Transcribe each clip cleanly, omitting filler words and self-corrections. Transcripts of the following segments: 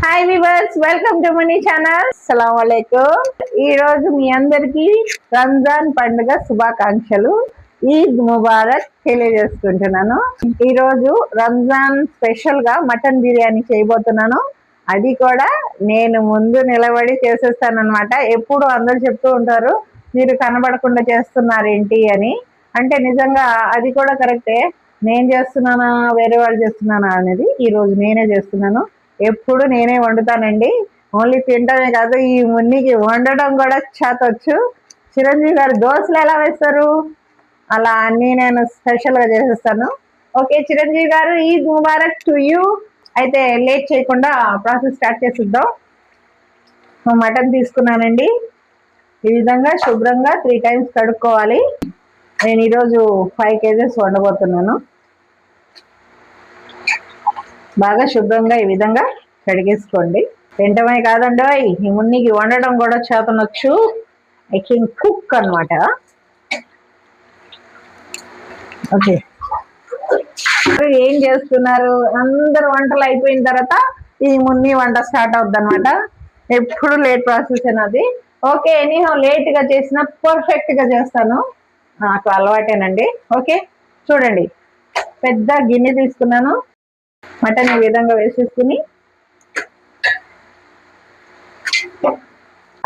Hi viewers, welcome to money channel. అస్సలాము అలైకుం. ఈ రోజు మీ అందరికి రంజాన్ పండుగ శుభాకాంక్షలు, ఈద్ ముబారక్ తెలియజేసుకుంటున్నాను. ఈ రోజు రంజాన్ స్పెషల్ గా మటన్ బిర్యానీ చేయబోతున్నాను. అది కూడా నేను ముందు నిలబడి చేసేస్తానన్నమాట. ఎప్పుడు అందరు చెప్తూ ఉంటారు మీరు కనబడకుండా చేస్తున్నారేంటి అని. అంటే నిజంగా అది కూడా కరెక్టే. నేను చేస్తున్నానా వేరే వాళ్ళు చేస్తున్నానా అనేది ఈ రోజు నేనే చేస్తున్నాను. ఎప్పుడు నేనే వండుతానండి. ఓన్లీ తింటమే కాదు, ఈ మున్నికి వండడం కూడా చేతొచ్చు. చిరంజీవి గారు దోశలు ఎలా వేస్తారు అలా అన్ని నేను స్పెషల్ గా చేసేస్తాను. ఓకే చిరంజీవి గారు, ఈద్ ముబారక్ టు యూ. అయితే లేట్ చేయకుండా ప్రాసెస్ స్టార్ట్ చేసిద్దాం. మటన్ తీసుకున్నానండి. ఈ విధంగా శుభ్రంగా 3 times కడుక్కోవాలి. నేను ఈరోజు 5 kgs వండబోతున్నాను. బాగా శుభ్రంగా ఈ విధంగా కడిగేసుకోండి. తింటమే కాదండి, ఈ మున్నికి వండడం కూడా చేతనొచ్చు. ఐ కెన్ కుక్ అనమాట. ఓకే, ఏం చేస్తున్నారు? అందరు వంటలు అయిపోయిన తర్వాత ఈ మున్ని వంట స్టార్ట్ అవుద్ది అనమాట. ఎప్పుడు లేట్ ప్రాసెస్ అనేది. ఓకే, ఎనీహౌ లేట్ గా చేసినా పర్ఫెక్ట్ గా చేస్తాను, నాకు అలవాటేనండి. ఓకే చూడండి, పెద్ద గిన్నె తీసుకున్నాను. మటన్ ఈ విధంగా వేసేసుకుని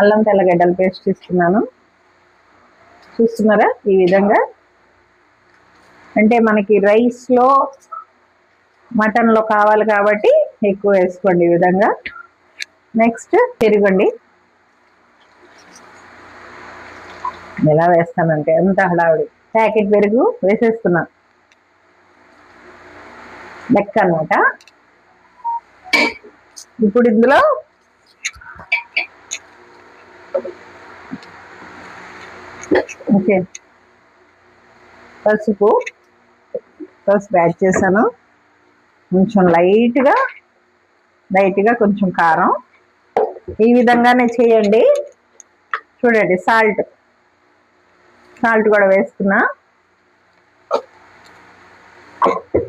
అల్లం తెల్లగడ్డల పేస్ట్ తీసుకున్నాను. చూస్తున్నారా ఈ విధంగా. అంటే మనకి రైస్ లో మటన్ లో కావాలి కాబట్టి ఎక్కువ వేసుకోండి ఈ విధంగా. నెక్స్ట్ పెరుగండి. ఎలా వేస్తానంటే ఎంత హడావుడి. ప్యాకెట్ పెరుగు వేసేస్తున్నా, లెక్క అనమాట. ఇప్పుడు ఇందులో ఓకే పసుపు యాడ్ చేశాను. కొంచెం లైట్గా కొంచెం కారం. ఈ విధంగానే చేయండి. చూడండి, సాల్ట్ కూడా వేసుకున్నా.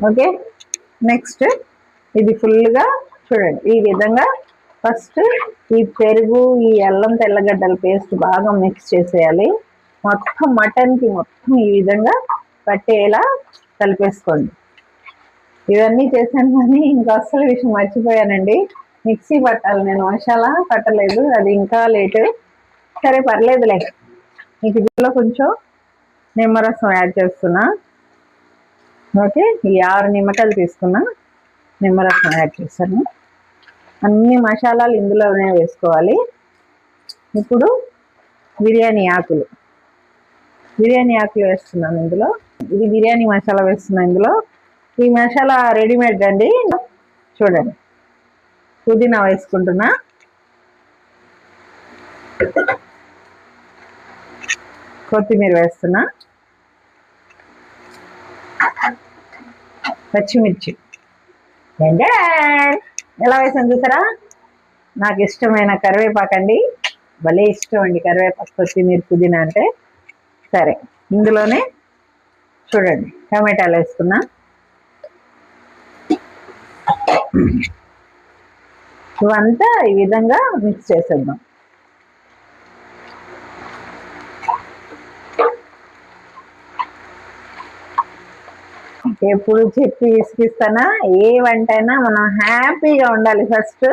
ఓకే, నెక్స్ట్ ఇది ఫుల్గా చూడండి ఈ విధంగా. ఫస్ట్ ఈ పెరుగు, ఈ అల్లం తెల్లగడ్డల పేస్ట్ బాగా మిక్స్ చేసేయాలి. మొత్తం మటన్కి మొత్తం ఈ విధంగా పట్టేలా కలిపేసుకోండి. ఇవన్నీ చేశాను కానీ ఇంకా అస్సలు విషయం మర్చిపోయానండి. మిక్సీ పట్టాలి, నేను మసాలా పట్టలేదు, అది ఇంకా లేటు. సరే పర్లేదులే. మీకు ఇందులో కొంచెం నిమ్మరసం యాడ్ చేస్తున్నా. ఓకే, ఈ 6 నిమ్మకాయలు తీసుకున్నా, నిమ్మరసం యాడ్ చేశాను. అన్ని మసాలాలు ఇందులోనే వేసుకోవాలి. ఇప్పుడు బిర్యానీ ఆకులు వేస్తున్నాను ఇందులో. ఇది బిర్యానీ మసాలా వేస్తున్నా ఇందులో. ఈ మసాలా రెడీమేడ్ అండి. చూడండి, పుదీనా వేసుకుంటున్నా, కొత్తిమీర వేస్తున్నా, పచ్చిమిర్చి ఎలా వేసాను చూసారా. నాకు ఇష్టమైన కరివేపాకండి, భలే ఇష్టం అండి కరివేపాకు, కొత్తిమీర, పుదీనా అంటే. సరే, ఇందులోనే చూడండి టమాటాలు వేసుకున్నా. ఇవంతా ఈ విధంగా మిక్స్ చేసేద్దాం. ఎప్పుడు చెప్పి విసిగిస్తానా, ఏ వంట అయినా మనం హ్యాపీగా ఉండాలి. ఫస్ట్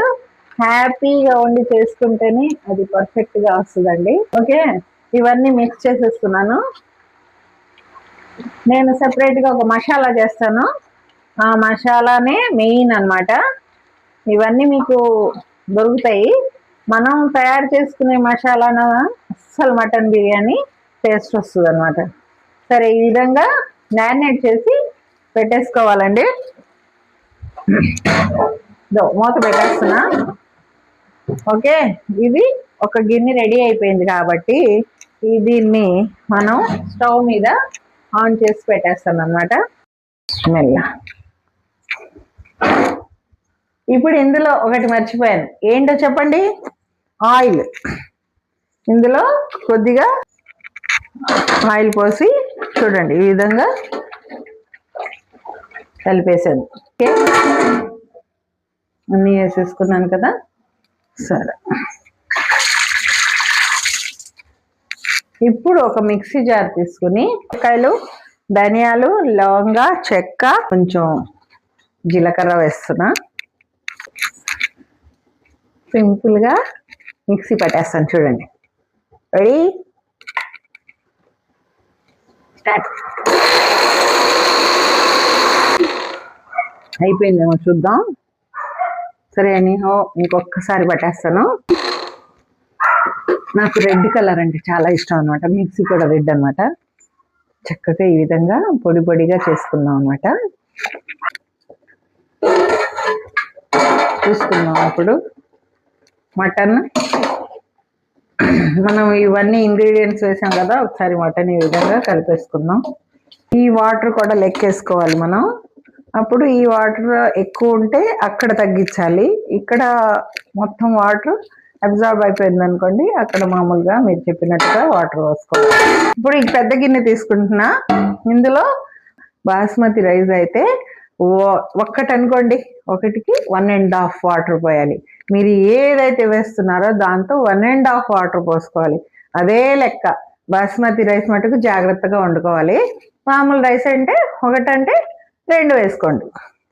హ్యాపీగా ఉండి చేసుకుంటేనే అది పర్ఫెక్ట్ గా వస్తుందండి. ఓకే, ఇవన్నీ మిక్స్ చేసేస్తున్నాను. నేను సెపరేట్ గా ఒక మసాలా చేస్తాను, ఆ మసాలానే మెయిన్ అన్నమాట. ఇవన్నీ మీకు దొరుకుతాయి. మనం తయారు చేసుకునే మసాలాన అస్సలు మటన్ బిర్యానీ టేస్ట్ వస్తుంది అనమాట. సరే, ఈ విధంగా మ్యారినేట్ చేసి పెట్టేసుకోవాలండి. మూత పెట్టేస్తున్నా. ఓకే, ఇది ఒక గిన్నె రెడీ అయిపోయింది కాబట్టి దీన్ని మనం స్టవ్ మీద ఆన్ చేసి పెట్టేస్తాం అనమాట. మెల్ల. ఇప్పుడు ఇందులో ఒకటి మర్చిపోయాను, ఏంటో చెప్పండి. ఆయిల్. ఇందులో కొద్దిగా ఆయిల్ పోసి చూడండి ఈ విధంగా కలిపేసాను. ఓకే, అన్నీ వేసేసుకున్నాను కదా. సరే, ఇప్పుడు ఒక మిక్సీ జార్ తీసుకుని ఉల్లిపాయలు, ధనియాలు, లవంగ, చెక్క, కొంచెం జీలకర్ర వేస్తున్నా. సింపుల్గా మిక్సీ పట్టేస్తాను చూడండి. Ready, start. అయిపోయిందేమో చూద్దాం. సరే అని ఇంకొకసారి పట్టేస్తాను. నాకు రెడ్ కలర్ అంటే చాలా ఇష్టం అనమాట. మిక్సీ కూడా రెడ్ అనమాట. చక్కగా ఈ విధంగా పొడి పొడిగా చేసుకుందాం అనమాట. చూసుకుందాం ఇప్పుడు మటన్. మనం ఇవన్నీ ఇంగ్రీడియంట్స్ వేసాం కదా, ఒకసారి మటన్ ఈ విధంగా కలిపేసుకుందాం. ఈ వాటర్ కూడా లెక్కేసుకోవాలి మనం. అప్పుడు ఈ వాటర్ ఎక్కువ ఉంటే అక్కడ తగ్గించాలి. ఇక్కడ మొత్తం వాటర్ అబ్జార్బ్ అయిపోయింది అనుకోండి, అక్కడ మామూలుగా మీరు చెప్పినట్టుగా వాటర్ పోసుకోవాలి. ఇప్పుడు ఈ పెద్ద గిన్నె తీసుకుంటున్నా. ఇందులో బాస్మతి రైస్ అయితే ఒక్కటి అనుకోండి, ఒకటికి 1.5 వాటర్ పోయాలి. మీరు ఏదైతే వేస్తున్నారో దాంతో 1.5 వాటర్ పోసుకోవాలి. అదే లెక్క. బాస్మతి రైస్ మటుకు జాగ్రత్తగా వండుకోవాలి. మామూలు రైస్ అంటే ఒకటంటే 2 వేసుకోండి,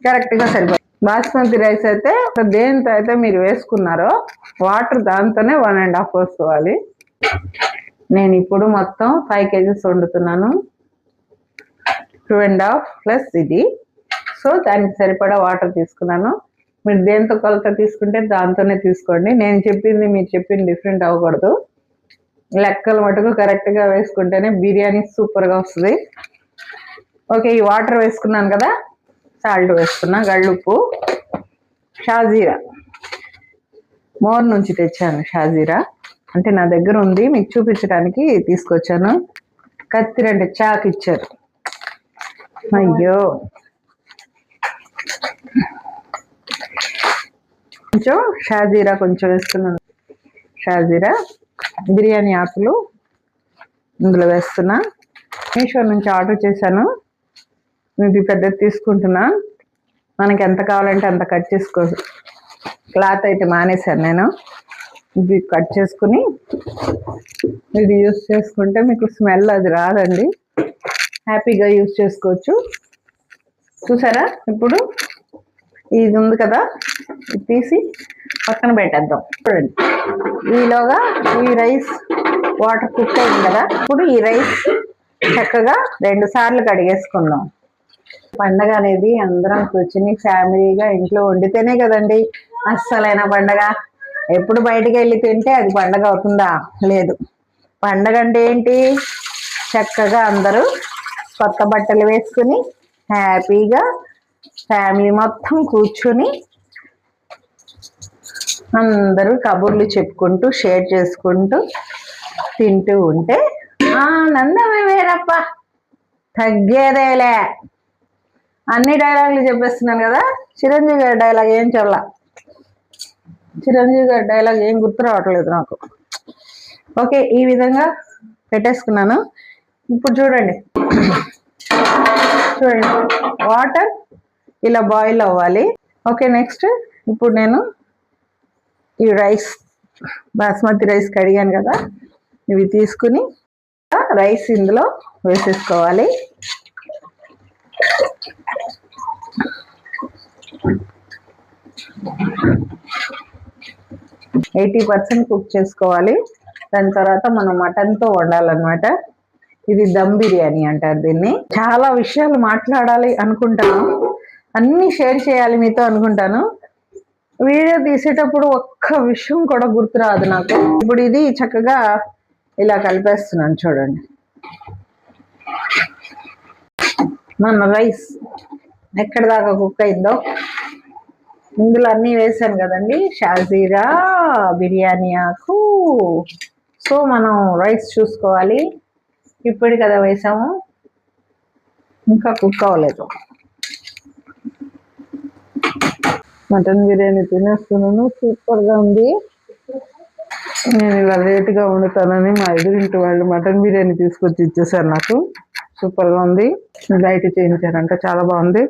కరెక్ట్గా సరిపోతుంది. బాస్మతి రైస్ అయితే దేంతో అయితే మీరు వేసుకున్నారో వాటర్ దాంతోనే 1.5 పోసుకోవాలి. నేను ఇప్పుడు మొత్తం 5 kgs వండుతున్నాను. 2.5 ప్లస్ ఇది. సో దానికి సరిపడా వాటర్ తీసుకున్నాను. మీరు దేంతో కొలత తీసుకుంటే దాంతోనే తీసుకోండి. నేను చెప్పింది మీరు చెప్పింది డిఫరెంట్ అవ్వకూడదు. లెక్కలు మటుకు కరెక్ట్గా వేసుకుంటేనే బిర్యానీ సూపర్గా వస్తుంది. ఓకే, ఈ వాటర్ వేసుకున్నాను కదా, సాల్ట్ వేసుకున్నా, గళ్ళుప్పు, షాజీరా. మోర్ నుంచి తెచ్చాను షాజీరా, అంటే నా దగ్గర ఉంది, మీకు చూపించడానికి తీసుకొచ్చాను. కత్తిరి అంటే చాకు ఇచ్చారు. అయ్యో, కొంచెం షాజీరా కొంచెం వేస్తున్నాను. షాజీరా, బిర్యానీ ఆకులు ఇందులో వేస్తున్నా. మీషో నుంచి ఆర్డర్ చేశాను. ఇది పెద్దది తీసుకుంటున్నా. మనకి ఎంత కావాలంటే అంత కట్ చేసుకోవచ్చు. క్లాత్ అయితే మానేశాను నేను. ఇది కట్ చేసుకుని ఇది యూస్ చేసుకుంటే మీకు స్మెల్ అది రాదండి, హ్యాపీగా యూస్ చేసుకోవచ్చు. చూసారా, ఇప్పుడు ఇది ఉంది కదా, ఇది తీసి పక్కన పెట్టేద్దాం. చూడండి, ఈలోగా ఈ రైస్ వాటర్ కుక్ అయింది కదా. ఇప్పుడు ఈ రైస్ చక్కగా 2 సార్లు కడిగేసుకుందాం. పండగ అనేది అందరం కూర్చుని ఫ్యామిలీగా ఇంట్లో వండితేనే కదండి అస్సలైన పండగ. ఎప్పుడు బయటికి వెళ్ళి తింటే అది పండగ అవుతుందా? లేదు. పండగ అంటే ఏంటి? చక్కగా అందరూ కొత్త బట్టలు వేసుకుని హ్యాపీగా ఫ్యామిలీ మొత్తం కూర్చుని అందరూ కబుర్లు చెప్పుకుంటూ షేర్ చేసుకుంటూ తింటూ ఉంటే ఆనందమే వేరప్ప, తగ్గేదేలే. అన్ని డైలాగులు చెప్పేస్తున్నాను కదా. చిరంజీవి గారి డైలాగ్ ఏం చెప్పాల, చిరంజీవి గారి డైలాగ్ ఏం గుర్తు రావట్లేదు నాకు. ఓకే, ఈ విధంగా పెట్టేసుకున్నాను. ఇప్పుడు చూడండి, వాటర్ ఇలా బాయిల్ అవ్వాలి. ఓకే, నెక్స్ట్ ఇప్పుడు నేను ఈ రైస్, బాస్మతి రైస్ కడిగాను కదా, ఇవి తీసుకుని రైస్ ఇందులో వేసేసుకోవాలి. ఎయిటీ 80% కుక్ చేసుకోవాలి. దాని తర్వాత మనం మటన్తో వండాలన్నమాట. ఇది దమ్ బిర్యానీ అంటారు దీన్ని. చాలా విషయాలు మాట్లాడాలి అనుకుంటాను, అన్నీ షేర్ చేయాలి మీతో అనుకుంటాను. వీడియో తీసేటప్పుడు ఒక్క విషయం కూడా గుర్తురాదు నాకు. ఇప్పుడు ఇది చక్కగా ఇలా కలిపేస్తున్నాను చూడండి. మన రైస్ ఎక్కడి దాకా కుక్ అయిందో, ఇందులో అన్నీ వేసాను కదండి, షాజీరా, బిర్యానీ ఆకు. సో మనం రైస్ చూసుకోవాలి. ఇప్పుడు కదా వేసాము, ఇంకా కుక్ అవ్వలేదు. మటన్ బిర్యానీ తినేస్తున్నాను, సూపర్గా ఉంది. నేను ఇలా లేట్గా వండుతానని మా ఎదురింటి వాళ్ళు మటన్ బిర్యానీ తీసుకొచ్చి ఇచ్చేసారు నాకు. సూపర్గా ఉంది. లైట్ చేయించారంట, చాలా బాగుంది.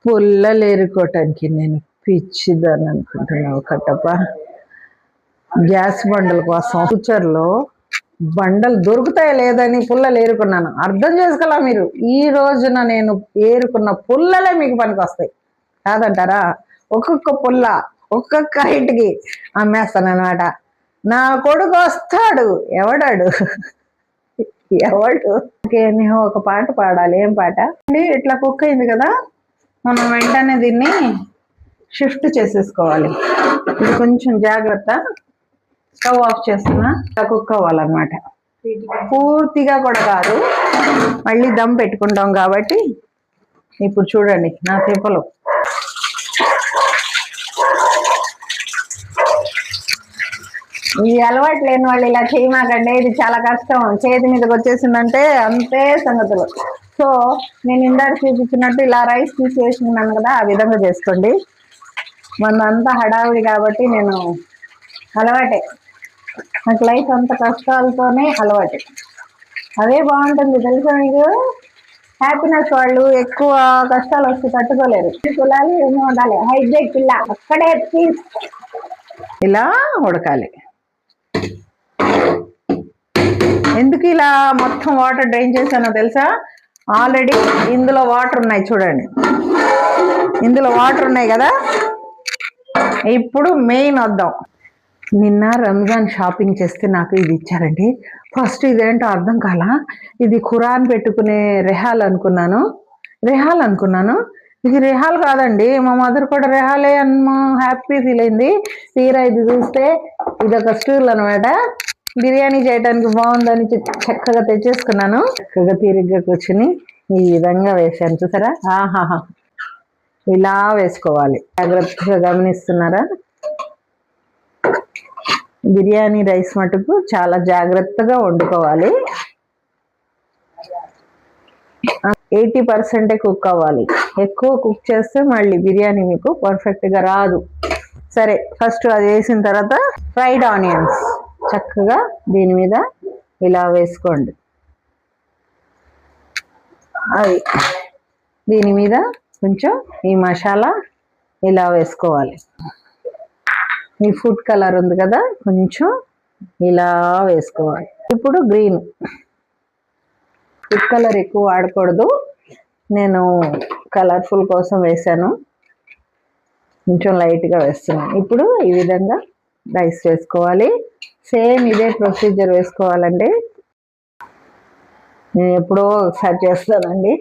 పుల్లలు ఏరుకోవటానికి నేను పిచ్చిదని అనుకుంటున్నావు కట్టప్ప. గ్యాస్ బండల కోసం ఫ్యూచర్లో బండలు దొరుకుతాయి లేదని పుల్లలు ఏరుకున్నాను. అర్థం చేసుకోవాలా మీరు? ఈ రోజున నేను ఏరుకున్న పుల్లలే మీకు పనికి వస్తాయి కాదంటారా? ఒక్కొక్క పుల్ల ఒక్కొక్క ఇంటికి అమ్మేస్తాను అనమాట. నా కొడుకు వస్తాడు. ఎవడాడు? ఎవడు? నేను ఒక పాట పాడాలి. ఏం పాట అండి? ఇట్లా కుక్ అయింది కదా, మనం వెంటనే దీన్ని షిఫ్ట్ చేసేసుకోవాలి. ఇది కొంచెం జాగ్రత్త. స్టవ్ ఆఫ్ చేస్తున్నా. కుక్ అవ్వాలన్నమాట. పూర్తిగా కూడా కాదు, మళ్ళీ దమ్ పెట్టుకుంటాం కాబట్టి. ఇప్పుడు చూడండి నా తిప్పలు. ఈ అలవాటు లేని వాళ్ళు ఇలా చేయమాకండి. ఇది చాలా కష్టం. చేతి మీదకి వచ్చేసిందంటే అంతే సంగతులు. సో నేను ఇందాక చూపించినట్టు ఇలా రైస్ తీసేసుకున్నాను కదా, ఆ విధంగా చేసుకోండి. మనంతా హడావిడి కాబట్టి నేను అలవాటే. నాకు లైఫ్ అంత కష్టాలతోనే అలవాటు. అదే బాగుంటుంది తెలుసా మీకు? హ్యాపీనెస్ వాళ్ళు ఎక్కువ కష్టాలు వస్తే తట్టుకోలేరు. కులాలి ఏమో ఉండాలి. హైబ్రిడ్ పిల్ల అక్కడే ఇలా ఉడకాలి. ఎందుకు ఇలా మొత్తం వాటర్ డ్రైన్ చేశానో తెలుసా? ఆల్రెడీ ఇందులో వాటర్ ఉన్నాయి చూడండి. ఇందులో వాటర్ ఉన్నాయి కదా. ఇప్పుడు మెయిన్ వద్దాం. నిన్న రంజాన్ షాపింగ్ చేస్తే నాకు ఇది ఇచ్చారండి. ఫస్ట్ ఇదేంటో అర్థం కాలా. ఇది ఖురాన్ పెట్టుకునే రెహాల్ అనుకున్నాను. ఇది రెహాల్ కాదండి. మా మదర్ కూడా రెహాలే అన్న హ్యాపీ ఫీల్ అయింది. తీరా ఇది చూస్తే ఇదొక స్టూల్ అనమాట. బిర్యానీ చేయడానికి బాగుందని చక్కగా తెచ్చేసుకున్నాను. చక్కగా తీరిగ్గా కూర్చుని ఈ విధంగా వేసాను. చూసారా? ఆహాహా, ఇలా వేసుకోవాలి. జాగ్రత్తగా గమనిస్తున్నారా? బిర్యానీ రైస్ మటుకు చాలా జాగ్రత్తగా వండుకోవాలి. 80% కుక్ అవ్వాలి. ఎక్కువ కుక్ చేస్తే మళ్ళీ బిర్యానీ మీకు పర్ఫెక్ట్గా రాదు. సరే, ఫస్ట్ అది వేసిన తర్వాత ఫ్రైడ్ ఆనియన్స్ చక్కగా దీని మీద ఇలా వేసుకోండి. అది దీని మీద కొంచెం ఈ మసాలా ఇలా వేసుకోవాలి. ఈ ఫుడ్ కలర్ ఉంది కదా, కొంచెం ఇలా వేసుకోవాలి. ఇప్పుడు గ్రీన్. ఫుడ్ కలర్ ఎక్కువ వాడకూడదు. నేను కలర్ఫుల్ కోసం వేసాను. కొంచెం లైట్గా వేస్తున్నాను. ఇప్పుడు ఈ విధంగా రైస్ వేసుకోవాలి. సేమ్ ఇదే ప్రొసీజర్ వేసుకోవాలండి. నేను ఎప్పుడో ఒకసారి చేస్తానండి.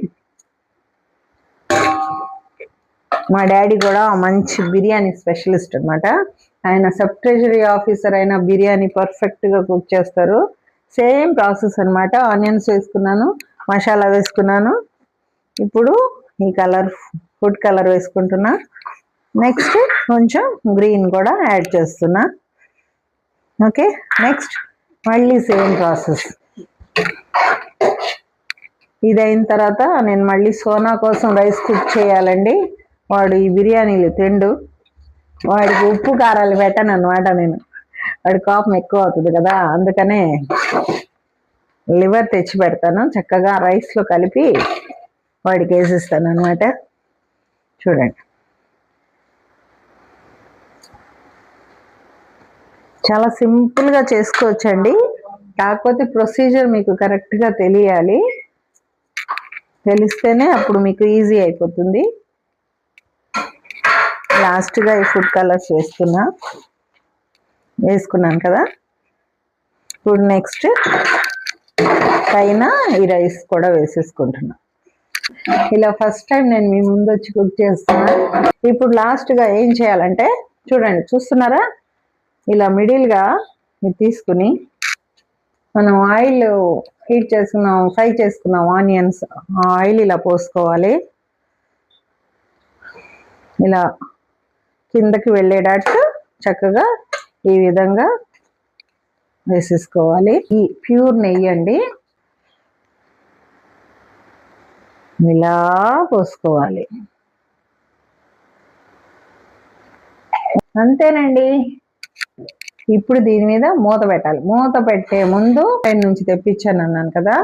మా డాడీ కూడా మంచి బిర్యానీ స్పెషలిస్ట్ అనమాట. ఆయన సబ్ ట్రెజరీ ఆఫీసర్ అయిన బిర్యానీ పర్ఫెక్ట్గా కుక్ చేస్తారు. సేమ్ ప్రాసెస్ అనమాట. ఆనియన్స్ వేసుకున్నాను, మసాలా వేసుకున్నాను. ఇప్పుడు ఈ కలర్ ఫుడ్ కలర్ వేసుకుంటున్నా. నెక్స్ట్ కొంచెం గ్రీన్ కూడా యాడ్ చేస్తున్నా. ఓకే, నెక్స్ట్ మళ్ళీ సేమ్ ప్రాసెస్. ఇది అయిన తర్వాత నేను మళ్ళీ సోనా కోసం రైస్ కుక్ చేయాలండి. వాడు ఈ బిర్యానీలు తిండు. వాడికి ఉప్పు కారాలు పెట్టాను అనమాట నేను. వాడి కోపం ఎక్కువ అవుతుంది కదా, అందుకనే లివర్ తెచ్చి పెడతాను. చక్కగా రైస్లో కలిపి వాడికి వేసిస్తాను అనమాట. చూడండి, చాలా సింపుల్గా చేసుకోవచ్చండి. కాకపోతే ప్రొసీజర్ మీకు కరెక్ట్గా తెలియాలి. తెలిస్తేనే అప్పుడు మీకు ఈజీ అయిపోతుంది. లాస్ట్గా ఈ ఫుడ్ కలర్స్ వేసుకున్నాను కదా. ఇప్పుడు నెక్స్ట్ పైన ఈ రైస్ కూడా వేసేసుకుంటున్నా. ఇలా ఫస్ట్ టైం నేను మీ ముందు వచ్చి కుక్ చేస్తున్నా. ఇప్పుడు లాస్ట్గా ఏం చేయాలంటే చూడండి, చూస్తున్నారా? ఇలా మిడిల్గా ఇది తీసుకుని మనం ఆయిల్ హీట్ చేసుకున్నాం, ఫ్రై చేసుకున్నాం ఆనియన్స్. ఆయిల్ ఇలా పోసుకోవాలి. ఇలా కిందకి వెళ్ళేటట్టు చక్కగా ఈ విధంగా వేసేసుకోవాలి. ఈ ప్యూర్ నెయ్యి అండి. ఇలా పోసుకోవాలి. అంతేనండి. ఇప్పుడు దీని మీద మూత పెట్టాలి. మూత పెట్టే ముందు పైన నుంచి తెప్పించాను అన్నాను కదా,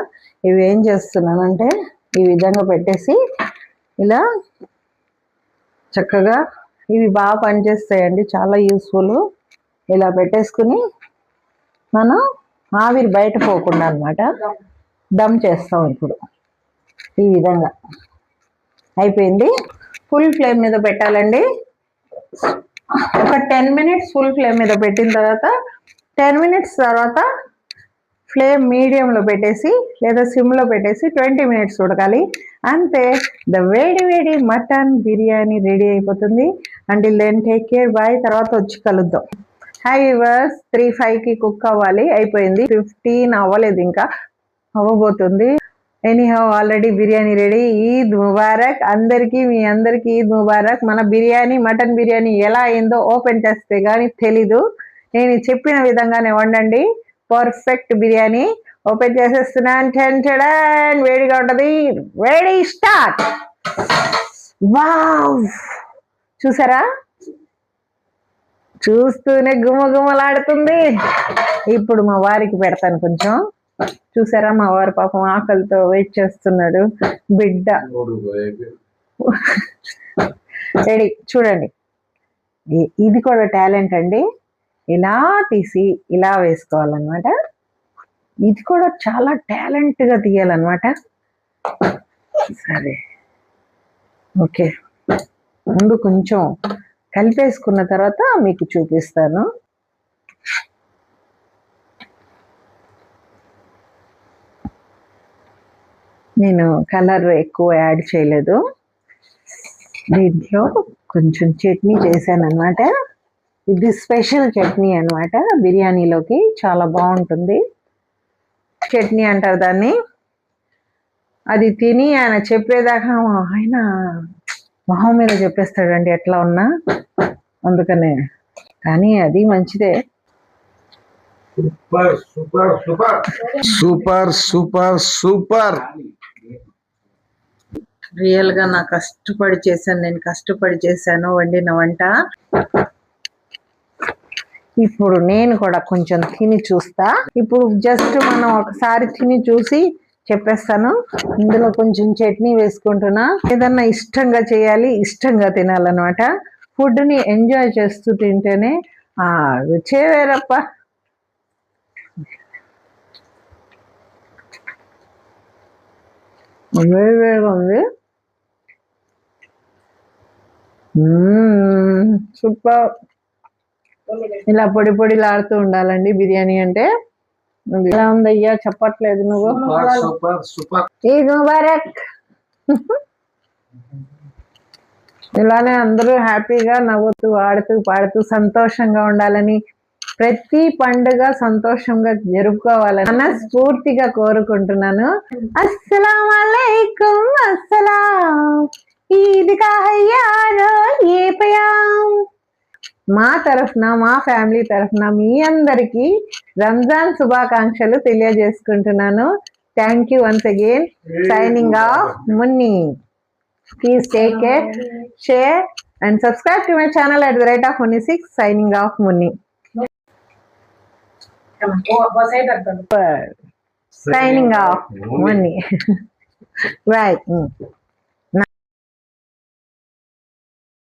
ఇవి ఏం చేస్తున్నానంటే ఈ విధంగా పెట్టేసి ఇలా చక్కగా ఇవి బాగా పనిచేస్తాయండి, చాలా యూస్ఫుల్. ఇలా పెట్టేసుకుని మనం ఆవిరి బయట పోకుండా అనమాట దమ్ చేస్తాం. ఇప్పుడు ఈ విధంగా అయిపోయింది. ఫుల్ ఫ్లేమ్ మీద పెట్టాలండి. ఒక 10 మినిట్స్ ఫుల్ ఫ్లేమ్ మీద పెట్టిన తర్వాత 10 మినిట్స్ తర్వాత ఫ్లేమ్ మీడియంలో పెట్టేసి లేదా సిమ్లో పెట్టేసి 20 మినిట్స్ ఉడకాలి. అంతే, ద వేడి వేడి మటన్ బిర్యానీ రెడీ అయిపోతుంది. Until then take care, bye. తర్వాత వచ్చి కలుద్దాం. హై వ్యూవర్స్, 3-5కి కుక్ అవ్వాలి. అయిపోయింది, 15 అవ్వలేదు, ఇంకా అవ్వబోతుంది. Anyhow already biryani ready. Eid ముబారక్ అందరికీ, మీ అందరికీ ఈద్ ముబారక్. మన బిర్యానీ, మటన్ బిర్యానీ ఎలా అయిందో ఓపెన్ చేస్తే కానీ తెలీదు. నేను చెప్పిన విధంగానే వండండి, పర్ఫెక్ట్ బిర్యానీ. ఓపెన్ చేసేస్తున్నాను. టెన్ వేడిగా ఉంటది. Ready, start. వావ్, చూసారా? చూస్తూనే గుమగుమలాడుతుంది. ఇప్పుడు మా వారికి పెడతాను కొంచెం. చూసారా, మా వారు పాపం ఆకలితో వెయిట్ చేస్తున్నాడు. బిడ్డ రెడీ. చూడండి, ఇది కూడా టాలెంట్ అండి. ఇలా తీసి ఇలా వేసుకోవాలన్నమాట. ఇది కూడా చాలా టాలెంట్గా తీయాలన్నమాట. సరే, ఓకే. ముందు కొంచెం కలిపేసుకున్న తర్వాత మీకు చూపిస్తాను. నేను కలర్ ఎక్కువ యాడ్ చేయలేదు. దీంట్లో కొంచెం చట్నీ చేశాను అనమాట. ఇది స్పెషల్ చట్నీ అనమాట, బిర్యానీలోకి చాలా బాగుంటుంది. చట్నీ అంటారు దాన్ని. అది తిని ఆయన చెప్పేదాకా ఆయన మొహం మీద చెప్పేస్తాడండి ఎట్లా ఉన్నా, అందుకనే. కానీ అది మంచిదే. Super super super super super super. Real గా నా కష్టపడి చేశాను, నేను కష్టపడి చేశాను వండిన వంట. ఇప్పుడు నేను కూడా కొంచెం తిని చూస్తా. ఇప్పుడు జస్ట్ మనం ఒకసారి తిని చూసి చెప్పేస్తాను. ఇందులో కొంచెం చట్నీ వేసుకుంటున్నా. ఏదన్నా ఇష్టంగా చేయాలి, ఇష్టంగా తినాలన్నమాట. ఫుడ్ ని ఎంజాయ్ చేస్తూ తింటేనే ఆ రుచే వేరప్ప. వేరువేరుగా ఉంది. సూపర్. ఇలా పొడి పొడిలాడుతూ ఉండాలండి బిర్యానీ అంటే. ఎలా ఉందయ్యా, చెప్పట్లేదు నువ్వు? Super super. ఈద్ ముబారక్. ఇలానే అందరూ హ్యాపీగా నవ్వుతూ ఆడుతూ పాడుతూ సంతోషంగా ఉండాలని, ప్రతి పండుగ సంతోషంగా జరుపుకోవాలని మనస్ఫూర్తిగా కోరుకుంటున్నాను. అస్సలాం అలైకుం. అస్సలాం. ఈద్ కా హయ్యారో ఏ పయాం. మా తరఫున, మా ఫ్యామిలీ తరఫున మీ అందరికీ రంజాన్ శుభాకాంక్షలు తెలియజేసుకుంటున్నాను. Thank you once again. Signing off, Munni. Please take care, share and subscribe to my channel at the rate of Munni6. Signing off, Munni. Signing off, Munni. Right.